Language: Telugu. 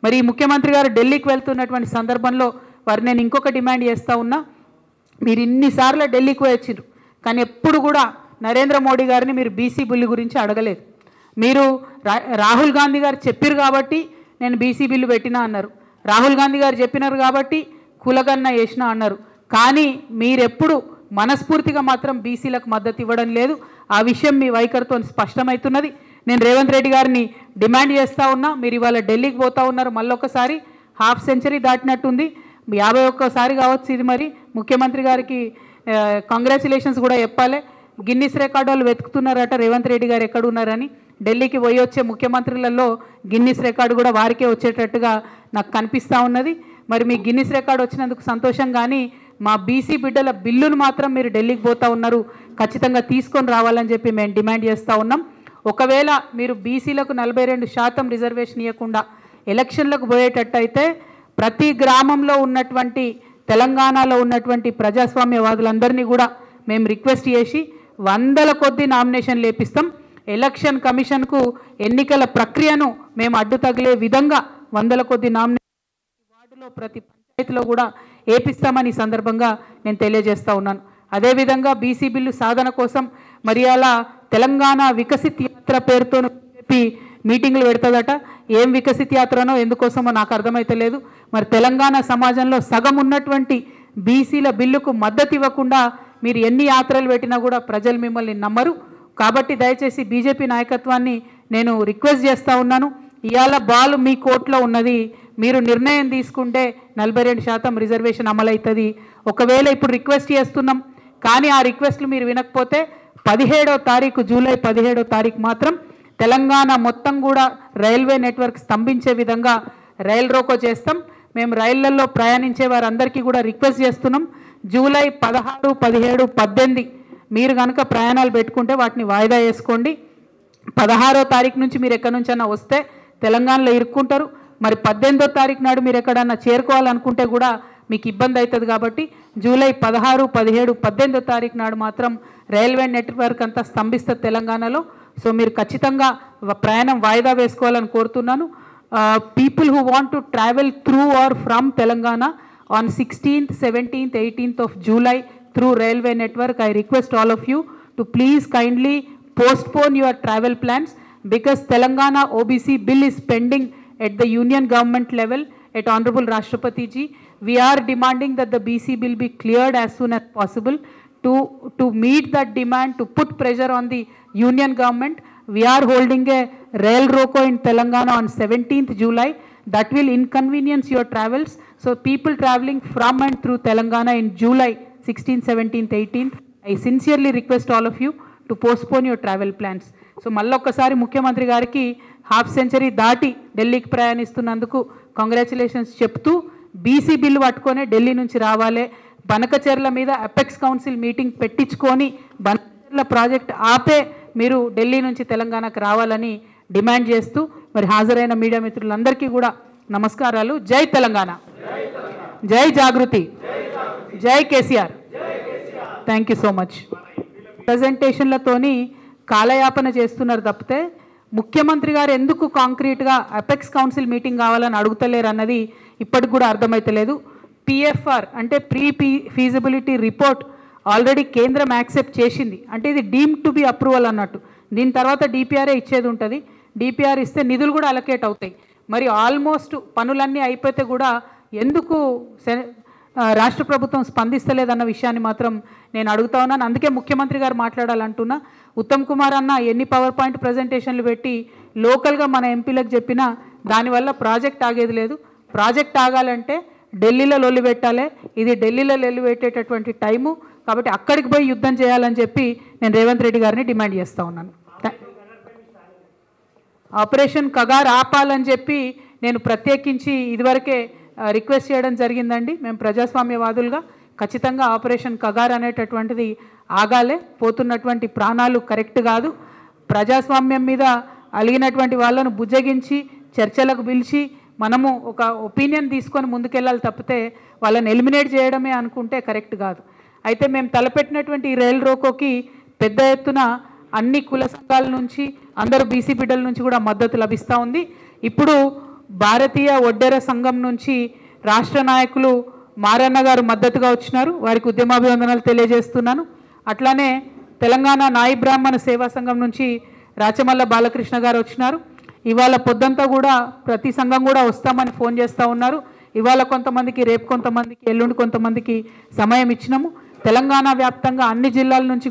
మరి ఈ ముఖ్యమంత్రి గారు ఢిల్లీకి వెళ్తున్నటువంటి సందర్భంలో వారు నేను ఇంకొక డిమాండ్ చేస్తూ ఉన్నా, మీరు ఇన్నిసార్లు ఢిల్లీకి వచ్చిర్రు కానీ ఎప్పుడు కూడా నరేంద్ర మోడీ గారిని మీరు బీసీ బిల్లు గురించి అడగలేదు. మీరు రాహుల్ గాంధీ గారు చెప్పారు కాబట్టి నేను బీసీ బిల్లు పెట్టినా అన్నారు, రాహుల్ గాంధీ గారు చెప్పినారు కాబట్టి కులగన్న వేసినా అన్నారు. కానీ మీరెప్పుడు మనస్ఫూర్తిగా మాత్రం బీసీలకు మద్దతు ఇవ్వడం లేదు. ఆ విషయం మీ వైఖరితో స్పష్టమవుతున్నది. నేను రేవంత్ రెడ్డి గారిని డిమాండ్ చేస్తూ ఉన్నా, మీరు ఇవాళ ఢిల్లీకి పోతూ ఉన్నారు, మళ్ళొకసారి హాఫ్ సెంచరీ దాటినట్టుంది, 51సారి కావచ్చు ఇది. మరి ముఖ్యమంత్రి గారికి కంగ్రాచులేషన్స్ కూడా చెప్పాలి. గిన్నిస్ రికార్డు వాళ్ళు వెతుకుతున్నారట రేవంత్ రెడ్డి గారు ఎక్కడ ఉన్నారని. ఢిల్లీకి పోయి వచ్చే ముఖ్యమంత్రులలో గిన్నిస్ రికార్డు కూడా వారికే వచ్చేటట్టుగా నాకు కనిపిస్తూ ఉన్నది. మరి మీ గిన్నిస్ రికార్డు వచ్చినందుకు సంతోషం, కానీ మా బీసీ బిడ్డల బిల్లును మాత్రం మీరు ఢిల్లీకి పోతూ ఉన్నారు, ఖచ్చితంగా తీసుకొని రావాలని చెప్పి మేము డిమాండ్ చేస్తూ ఉన్నాం. ఒకవేళ మీరు బీసీలకు 42% రిజర్వేషన్ ఇవ్వకుండా ఎలక్షన్లకు పోయేటట్టయితే ప్రతి గ్రామంలో ఉన్నటువంటి తెలంగాణలో ఉన్నటువంటి ప్రజాస్వామ్యవాదులందరినీ కూడా మేము రిక్వెస్ట్ చేసి 100ల కొద్దీ నామినేషన్లు వేపిస్తాం. ఎలక్షన్ కమిషన్కు ఎన్నికల ప్రక్రియను మేము అడ్డు తగిలే విధంగా 100ల కొద్దీ నామినేషన్ వార్డులో ప్రతి పంచాయతీలో కూడా వేపిస్తామని సందర్భంగా నేను తెలియజేస్తూ ఉన్నాను. అదేవిధంగా బీసీ బిల్లు సాధన కోసం మరి అలా తెలంగాణ వికసిత్ యాత్ర పేరుతో చెప్పి మీటింగ్లు పెడుతుందట. ఏం వికసిత్ యాత్రనో ఎందుకోసమో నాకు అర్థమైతలేదు. మరి తెలంగాణ సమాజంలో సగం ఉన్నటువంటి బీసీల బిల్లుకు మద్దతు ఇవ్వకుండా మీరు ఎన్ని యాత్రలు పెట్టినా కూడా ప్రజలు మిమ్మల్ని నమ్మరు. కాబట్టి దయచేసి బీజేపీ నాయకత్వాన్ని నేను రిక్వెస్ట్ చేస్తూ ఉన్నాను, ఇవాళ బాల్ మీ కోర్టులో ఉన్నది, మీరు నిర్ణయం తీసుకుంటే 42% రిజర్వేషన్ అమలవుతుంది. ఒకవేళ ఇప్పుడు రిక్వెస్ట్ చేస్తున్నాం కానీ ఆ రిక్వెస్ట్లు మీరు వినకపోతే 17వ తారీఖు జూలై 17వ తారీఖు మాత్రం తెలంగాణ మొత్తం కూడా రైల్వే నెట్వర్క్ స్తంభించే విధంగా రైల్ రోకో చేస్తాం. మేము రైళ్లలో ప్రయాణించే వారందరికీ కూడా రిక్వెస్ట్ చేస్తున్నాం, జూలై 16, 17, 18 మీరు కనుక ప్రయాణాలు పెట్టుకుంటే వాటిని వాయిదా వేసుకోండి. 16వ తారీఖు నుంచి మీరు ఎక్కడి నుంచైనా వస్తే తెలంగాణలో ఇరుక్కుంటారు. మరి 18వ తారీఖు నాడు మీరు ఎక్కడన్నా చేరుకోవాలనుకుంటే కూడా మీకు ఇబ్బంది అవుతుంది. కాబట్టి జూలై 16, 17, 18వ తారీఖు నాడు మాత్రం రైల్వే నెట్వర్క్ అంతా స్తంభిస్తుంది తెలంగాణలో. సో మీరు ఖచ్చితంగా ప్రయాణం వాయిదా వేసుకోవాలని కోరుతున్నాను. People who want to travel through or from Telangana on 16th, 17th, 18th of July through railway network, I request all of you to please kindly postpone your travel plans because Telangana OBC bill is pending at the union government level at Honorable Rashtrapati ji. We are demanding that the BC bill be cleared as soon as possible. To meet that demand, to put pressure on the union government, we are holding a rail roko in Telangana on 17th July. That will inconvenience your travels. So people traveling from and through Telangana in July 16th, 17th, 18th, I sincerely request all of you to postpone your travel plans. So మళ్ళొక్కసారి ముఖ్యమంత్రి గారికి హాఫ్ సెంచరీ దాటి ఢిల్లీకి ప్రయాణిస్తున్నందుకు కంగ్రాచులేషన్స్ చెప్తూ బీసీ బిల్లు పట్టుకొని ఢిల్లీ నుంచి రావాలి. బనకచెర్ల మీద అపెక్స్ కౌన్సిల్ మీటింగ్ పెట్టించుకొని బనకచెర్ల ప్రాజెక్ట్ ఆపే మీరు ఢిల్లీ నుంచి తెలంగాణకు రావాలని డిమాండ్ చేస్తూ మరి హాజరైన మీడియా మిత్రులందరికీ కూడా నమస్కారాలు. జై తెలంగాణ, జై జాగృతి, జై KCR. Thank you so much. ప్రజెంటేషన్లతోని కాలయాపన చేస్తున్నారు తప్పితే ముఖ్యమంత్రి గారు ఎందుకు కాంక్రీట్గా అపెక్స్ కౌన్సిల్ మీటింగ్ కావాలని అడుగుతలేరు అన్నది ఇప్పటికి కూడా అర్థమైతలేదు. పిఎఫ్ఆర్ అంటే ప్రీ ఫీజిబిలిటీ రిపోర్ట్ ఆల్రెడీ కేంద్రం యాక్సెప్ట్ చేసింది, అంటే ఇది డీమ్డ్ టు బి అప్రూవల్ అన్నట్టు. దీని తర్వాత డిపిఆర్ఏ ఇచ్చేది ఉంటుంది. డిపిఆర్ ఇస్తే నిధులు కూడా అలొకేట్ అవుతాయి. మరి ఆల్మోస్ట్ పనులన్నీ అయిపోతే కూడా ఎందుకు రాష్ట్ర ప్రభుత్వం స్పందిస్తలేదన్న విషయాన్ని మాత్రం నేను అడుగుతా ఉన్నాను. అందుకే ముఖ్యమంత్రి గారు మాట్లాడాలంటున్నా. ఉత్తమ్ కుమార్ అన్న ఎన్ని పవర్ పాయింట్ ప్రజెంటేషన్లు పెట్టి లోకల్గా మన ఎంపీలకు చెప్పినా దానివల్ల ప్రాజెక్ట్ ఆగేది లేదు. ప్రాజెక్ట్ ఆగాలంటే ఢిల్లీలో లొల్లి పెట్టాలి. ఇది ఢిల్లీలో లొల్లి పెట్టేటటువంటి టైము, కాబట్టి అక్కడికి పోయి యుద్ధం చేయాలని చెప్పి నేను రేవంత్ రెడ్డి గారిని డిమాండ్ చేస్తూ ఉన్నాను. ఆపరేషన్ కగార్ ఆపాలని చెప్పి నేను ప్రత్యేకించి ఇదివరకే రిక్వెస్ట్ చేయడం జరిగిందండి. మేము ప్రజాస్వామ్యవాదులుగా ఖచ్చితంగా ఆపరేషన్ కగార్ అనేటటువంటిది ఆగాలే. పోతున్నటువంటి ప్రాణాలు కరెక్ట్ కాదు. ప్రజాస్వామ్యం మీద అలిగినటువంటి వాళ్ళను బుజ్జగించి చర్చలకు పిలిచి మనము ఒక ఒపీనియన్ తీసుకొని ముందుకెళ్ళాలి తప్పితే వాళ్ళని ఎలిమినేట్ చేయడమే అనుకుంటే కరెక్ట్ కాదు. అయితే మేము తలపెట్టినటువంటి ఈ రైల్ రోకోకి పెద్ద ఎత్తున అన్ని కుల సంఘాల నుంచి అందరూ బీసీ బిడ్డల నుంచి కూడా మద్దతు లభిస్తూ ఉంది. ఇప్పుడు భారతీయ ఒడ్డెర సంఘం నుంచి రాష్ట్ర నాయకులు మారన్న గారు మద్దతుగా వచ్చినారు, వారికి ఉద్యమాభివందనాలు తెలియజేస్తున్నాను. అట్లానే తెలంగాణ నాయి బ్రాహ్మణ సేవా సంఘం నుంచి రాచమల్ల బాలకృష్ణ గారు వచ్చినారు. ఇవాళ పొద్దంతా కూడా ప్రతి సంఘం కూడా వస్తామని ఫోన్ చేస్తూ ఉన్నారు. ఇవాళ కొంతమందికి, రేపు కొంతమందికి, ఎల్లుండి కొంతమందికి సమయం ఇచ్చినాము. తెలంగాణ వ్యాప్తంగా అన్ని జిల్లాల నుంచి